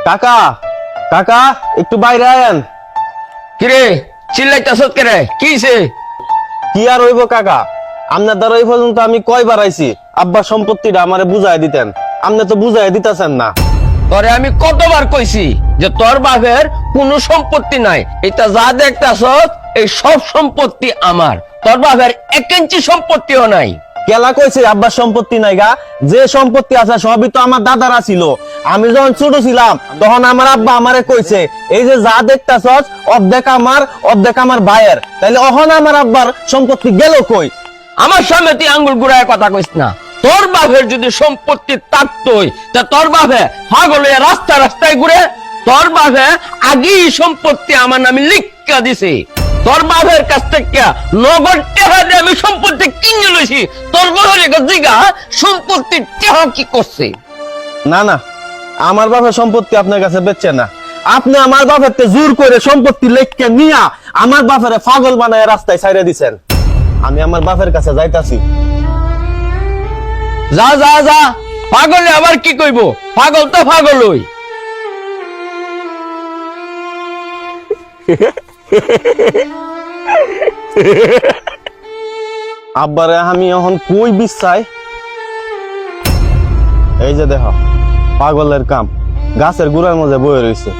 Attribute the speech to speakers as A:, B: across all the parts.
A: কাকা কাকা একটু বাইরে আয়েন।
B: কিরে চিল্লাইতাছস কেরে? কিছে?
A: কি আর হইব কাকা, আপনার দ্বারা এই পর্যন্ত আমি কয়বার আইছি আব্বার সম্পত্তিটা আমারে বুঝাই দিতেন, আপনি তো বুঝাই দিতেছেন না।
B: তোরে আমি কতবার কইছি যে তোর বাপের কোনো সম্পত্তি নাই, এটা যা দেখতাছস এই সব সম্পত্তি আমার। তোর বাপের 1 ইঞ্চি সম্পত্তিও নাই।
A: কেলা কইছে আব্বার সম্পত্তি নাই গা? যে সম্পত্তি আছে সবই তো আমার দাদারা ছিল। আমি যখন ছোট ছিলাম তখন আমার আব্বা আমারে কইছে এই যে যা দেখতাছস অর্ধেক আমার ভাইয়ের, তাইলে অহন আমার আব্বার সম্পত্তি গেল কই?
B: আমার সামনে তুই আঙ্গুল গুড়ায় কথা কইস না। তোর বাপের যদি সম্পত্তি থাকতোই তা তোর বাপে পাগল হয়ে রাস্তায় ঘুরে। তোর বাপে আগেই সম্পত্তি আমার নামে লিখা দিছে। তোর বাপের কাছ থেকে নগদ টাকা দিয়ে আমি সম্পত্তি কিনে লইছি। তোর বাপের জিগা সম্পত্তির টাকা কি করছে?
A: না না, আমার বাপের সম্পত্তি আপনার কাছে বেচছে না। আপনি আমার বাপের জোর করে সম্পত্তি লেখকে নিয়া আমার বাপের পাগল বানায় রাস্তায় ছাইড়া দিছেন। আমি আমার বাপের কাছে যাইতাছি।
B: যা যা যা, পাগলে আবার কি কইব? পাগল তো পাগলই।
A: আব্বারে আমি এখন কই বিশ্বাই? এই যে দেখো পাগলের কাম, গাছের গুড়ার মধ্যে বয়ে রয়েছে।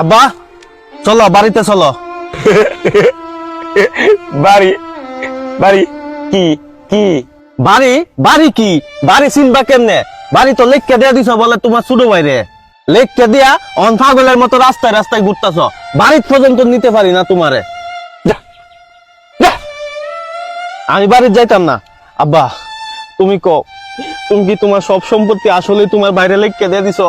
A: আব্বা চলো বাড়িতে চলো।
B: বাড়ি বাড়ি কি কি?
A: বাড়ি বাড়ি কি? বাড়ি চিনবা কেমনে? বাড়ি তো লেখকে দিয়া দিছ বলে তোমার ছোট ভাইরে। লেখকে দিয়া অন পাগলের মতো রাস্তায় ঘুরতাছ, বাড়ি পর্যন্ত নিতে পারি না তোমারে। আমি বাড়ি যাইতাম না। আব্বা তুমি তুমি কি তোমার সব সম্পত্তি আসলে তোমার বাইরে লেখকে দিয়ে দিছ?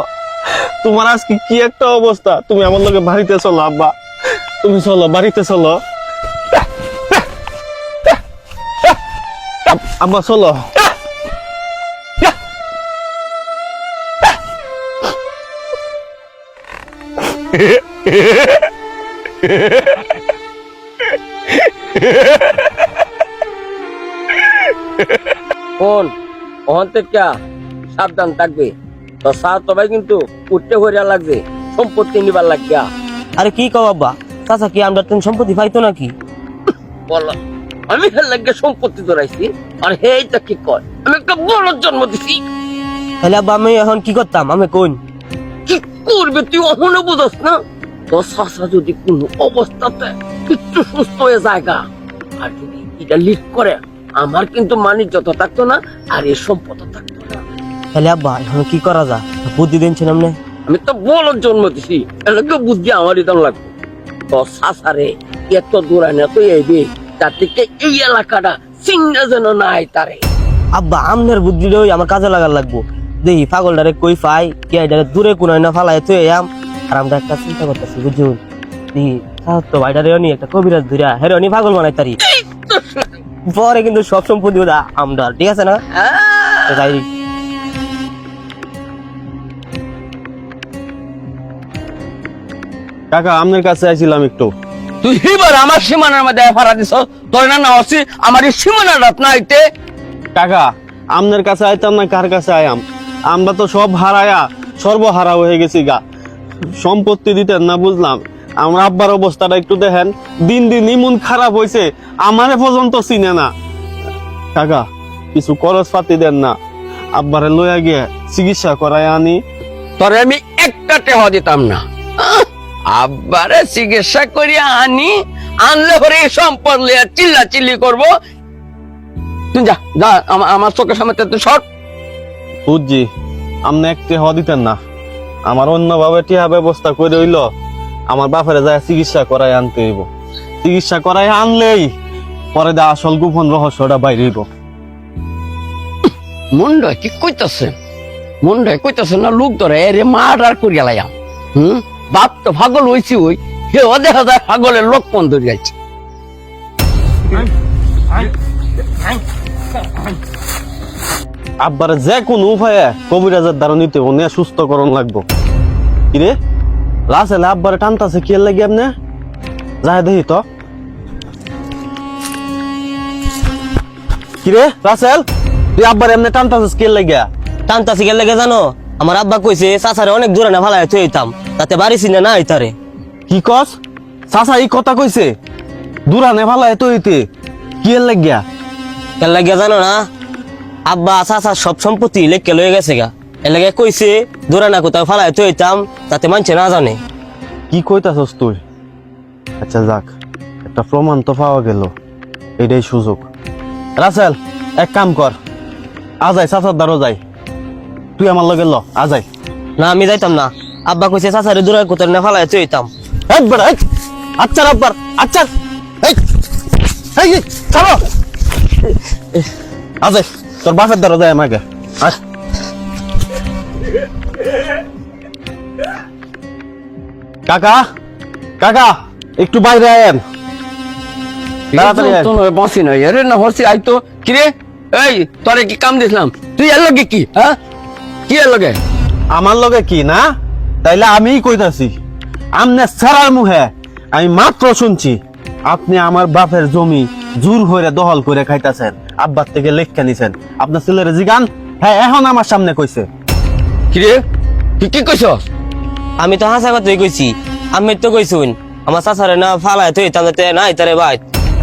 A: তোমার আজকে কি একটা অবস্থা, তুমি আমার লগে বাড়িতে চলো। আব্বা তুমি চলো, বাড়িতে চলো। আব্বা চলো।
B: কোন ওখান থেকে সাবধান থাকবে। তো সার তবাই কিন্তু উঠতে হইয়া লাগবে, সম্পত্তি নিবার লাগিয়া।
C: আরে কি কও আব্বা, চাচা কি আমরা তুমি সম্পত্তি পাইতো নাকি?
B: বল, আমি হের লাগে সম্পত্তি ধরাইছি আর হেইটা কি কয়? আমি একটা বড় জন্ম দিছি।
C: তাহলে আব্বা আমি এখন কি করতাম? আমি কোন
B: কি করবে তুই অহনো বুঝস না? তোর শাশা যদি কোন অবস্থাতে একটু সুস্থ হয়ে জায়গা আর যদি এটা লিক করে, আমার কিন্তু মানিজ্যতা থাকতো না আর এই সম্পদ থাকতো না।
C: তাহলে আব্বা এখন কি করা যায়? বুদ্ধি দিনছেন আপনি।
B: আমি তো বড় জন্ম দিছি, এলাকা বুদ্ধি আমারই দাম লাগবে। তোর শাশারে এত দূর আনে তো এইবে তার থেকে এই এলাকাটা চিন্তা যেন নাই তারে।
C: আব্বা আমনের বুদ্ধিটাই আমার কাজে লাগার লাগবো। দেখি পাগলটারে কই পাই, কে এটারে দূরে কোন না ফালাই তুই আম। আর আমরা একটা চিন্তা করতেছি বুঝুন, দেখি তো ভাইটারে অনি একটা কবিরাজ ধরিয়া হেরে অনি পাগল বানাই তারি। পরে কিন্তু সব সম্পত্তি আমরা, ঠিক আছে না? তো যাই।
A: কাকা আপনার কাছে আইছিলাম একটু।
B: তুই এবার আমার সীমানার মধ্যে ফাড়া দিছ। তোর না না হচ্ছি আমার এই সীমানার না আইতে।
A: কাকা আপনার কাছে আইতাম না কার কাছে আয়াম? আমরা তো সব হারায়া সর্বহারা হয়ে গেছি গা। সম্পত্তি দিতেন না বুঝলাম। আমার আব্বার অবস্থাটা একটু দেখেন, দিন দিন ইমন খারাপ হয়েছে, আমারে পর্যন্ত চিনে না। কাকা কিছু খরচ পাতি দেন না, আব্বারে লইয়া গিয়ে চিকিৎসা করায় আনি।
B: তোরে আমি একটা টেহা দিতাম না। আব্বারে চিকিৎসা করিয়া আনলে পরে সম্পদ লিয়া চিল্লা চিল্লি করবো। তুই যা যা, আমার চোখের সামনে তুই সর।
A: বুঝছি আপনি এক টেহা দিতেন না, আমার অন্যভাবে টিহা ব্যবস্থা করে হইল আমার বাপেরে যায় চিকিৎসা করাই আনতে হইব। চিকিৎসা করাই আনলেই পরে দা আসল গোপন রহস্যটা বাইরে হইব।
B: মুন্ডায় কি কইতাছে না লোক ধরে এরে মার্ডার করিয়া লাইয়াম। বাপ তো পাগল হইছি, ওই হেও দেখা যায় পাগলের লক্ষণ ধরে যাচ্ছে।
A: আব্বারে যে কোনো উপায়ে কবিরাজের দ্বারা নিতে হবে, নিয়ে সুস্থ করণ লাগবো। কিরে রাসেল আব্বারে টানতাছে কি লাগে? আপনি যাই দেখি তো। কিরে রাসেল তুই আব্বার এমনি টানতাছিস কে লাগিয়া?
C: টানতাছি গেলে লেগে জানো, আমার আব্বা কইছে চাচারে অনেক দূরে না ফালায় থই হইতাম, তাতে বাড়ি চিনে না হইতারে।
A: কি কস? চাচা এই কথা কইছে? দূরানে ভালো এত হইতে কি এর লাগিয়া?
C: কেন লাগিয়া জানো না, আব্বা চাচার সব সম্পত্তি লেখকে লয়ে গেছে গা, এর লাগে কইছে দূরে না কোথাও ফালায় থই হইতাম, তাতে মানছে না জানে।
A: কি কইতাছস তুই? আচ্ছা যাক, একটা প্রমাণ তো পাওয়া গেল, এটাই সুযোগ। রাসেল এক কাম কর, আজাই চাচার দ্বারও যাই, তুই আমার লগে ল আজাই।
C: না আমি যাইতাম না, আব্বা কইছে চাচারে দূরে কোথাও না ফালায় থই হইতাম।
A: আচ্ছা আব্বার আচ্ছা চলো আজাই, তোর বাপের দ্বারা যায় আমাকে। কাকা কাকা একটু বাইরে আয়েন, তাড়াতাড়ি আয়েন।
B: বসি না এর না হরছি আই তো কিরে, এই তোরে কি কাম দিছিলাম, তুই এর লগে কি? হ্যাঁ কি এর লগে?
A: আমার লগে কি না? তাইলে আমিই কইতাছি, আমনে সারার মুহে আমি মাত্র শুনছি আপনি আমার বাপের জমি জোর হইরে দখল করে খাইতাছেন, আব্বার থেকে লেখা নিছেন। আপনার ছেলের জিগান, হ্যাঁ এখন আমার সামনে কইছে।
B: কিরে তুই কি কইছস?
C: আমি তো হাসা কথাই কইছি, আমি তো কইছুন আমার চাচারে না ফালায় থই হইতাম যাতে না হইতারে বাইত,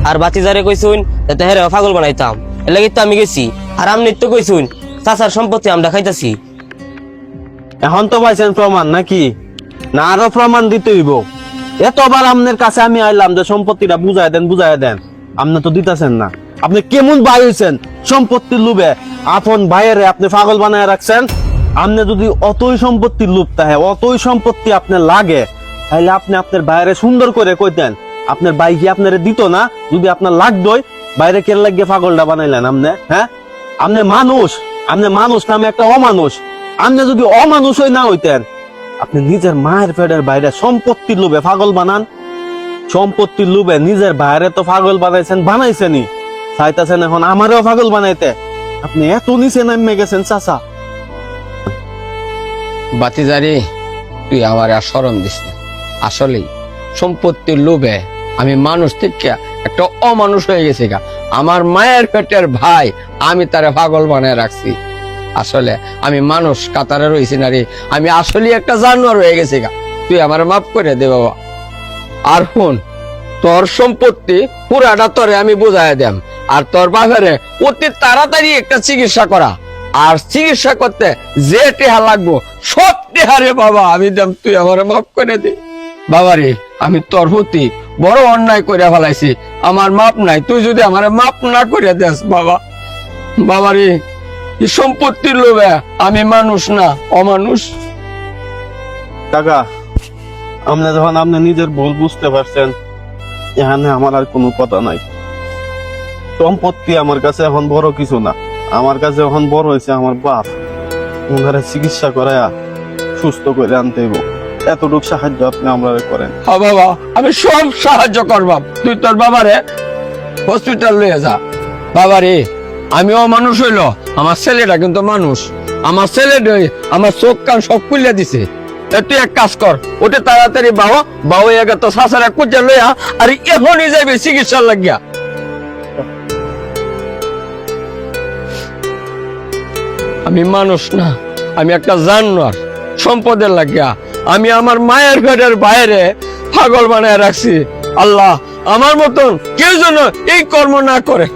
C: আর বাতিজারে কইছুন যাতে হেরে পাগল বানাইতাম, এর লাগি তো আমি গেছি। আর আমনি তো কইছুন চাচার সম্পত্তি আমরা খাইতাছি।
A: এখন তো পাইছেন প্রমাণ নাকি? না আরো প্রমাণ দিতে হইব? এতবার আপনার কাছে আমি আইলাম যে সম্পত্তিটা বুঝাই দেন, আপনি তো দিতেছেন না। আপনি কেমন ভাই হইছেন সম্পত্তির লোভে? আপন ভাইয়েরে আপনি পাগল বানায় রাখছেন। আপনি যদি অতই সম্পত্তির লোভ তাহে, অতই সম্পত্তি আপনার লাগে, তাহলে আপনি আপনার বাইরে সুন্দর করে কইতেন, আপনার ভাই কি আপনারে দিত না? যদি আপনার লাগতোই, বাইরে কেন লাগিয়ে পাগলটা বানাইলেন আপনি? হ্যাঁ, আপনি মানুষ নামে একটা অমানুষ। আপনি যদি অমানুষই না হইতেন, আপনি নিজের মায়ের পেটের বাইরে সম্পত্তির লোভে পাগল বানান। সম্পত্তির লোভে নিজের বাইরে তো পাগল বানাইছেনই, চাইতেছেন এখন আমারও পাগল বানাইতে। আপনি এত নিচে নামে গেছেন চাচা।
B: বাতিজারি তুই আমার আর শরম দিস না, আসলেই সম্পত্তির লোভে আমি মানুষ থেকে একটা অমানুষ হয়ে গেছি গা। আমার মায়ের পেটের ভাই আমি তারে পাগল বানায় রাখছি। আসলে আমি মানুষ কাতারে রয়েছি না রে, আমি আসলে একটা জানোয়ার হয়ে গেছি গা। তুই আমার মাফ করে দে বাবা। আর শুন, তোর সম্পত্তি পুরাটা তোরে আমি বুঝাই দেম, আর তোর বাপেরে অতি তাড়াতাড়ি একটা চিকিৎসা করা, আর চিকিৎসা করতে যে টেহা লাগবো সব টেহারে বাবা আমি দেম, তুই আমার মাফ করে দে বাবা রে। আমি তোর প্রতি বড় অন্যায় করে ফেলাইছি, আমার মাপ নাই, তুই যদি আমার মাপ না করে দেস বাবা। বাবা রে, এই সম্পত্তির লোভে আমি মানুষ না অমানুষ।
A: কাকা, আপনি যখন আপনি নিজের ভুল বুঝতে পারছেন, এখানে আমার আর কোনো কথা নাই। সম্পত্তি আমার কাছে এখন বড় কিছু না, আমার কাছে এখন বড় হয়েছে আমার বাপ। ওনারা চিকিৎসা করায়া সুস্থ করে আনতে হইব, এতটুকু সাহায্য আপনি আমরা করেন।
B: হ্যাঁ বাবা, আমি সব সাহায্য করবাম, তুই তোর বাবারে হসপিটাল লয়ে যা। বাবারে, আমি অমানুষ হইল, আমার ছেলেটা কিন্তু মানুষ। আমার ছেলেটা আমার চোখ কান সব খুলে দিছে। তুই এক কাজ কর, ওটা তাড়াতাড়ি বাও এগে তো শাশারা কুচে লইয়া, আর এখনই যাবে চিকিৎসার লাগিয়া। আমি মানুষ না, আমি একটা জানোয়ার সম্পদের লাগিয়া আমি আমার মায়ের পেটের বাইরে পাগল বানায় রাখছি। আল্লাহ, আমার মতন কেউ যেন এই কর্ম না করে।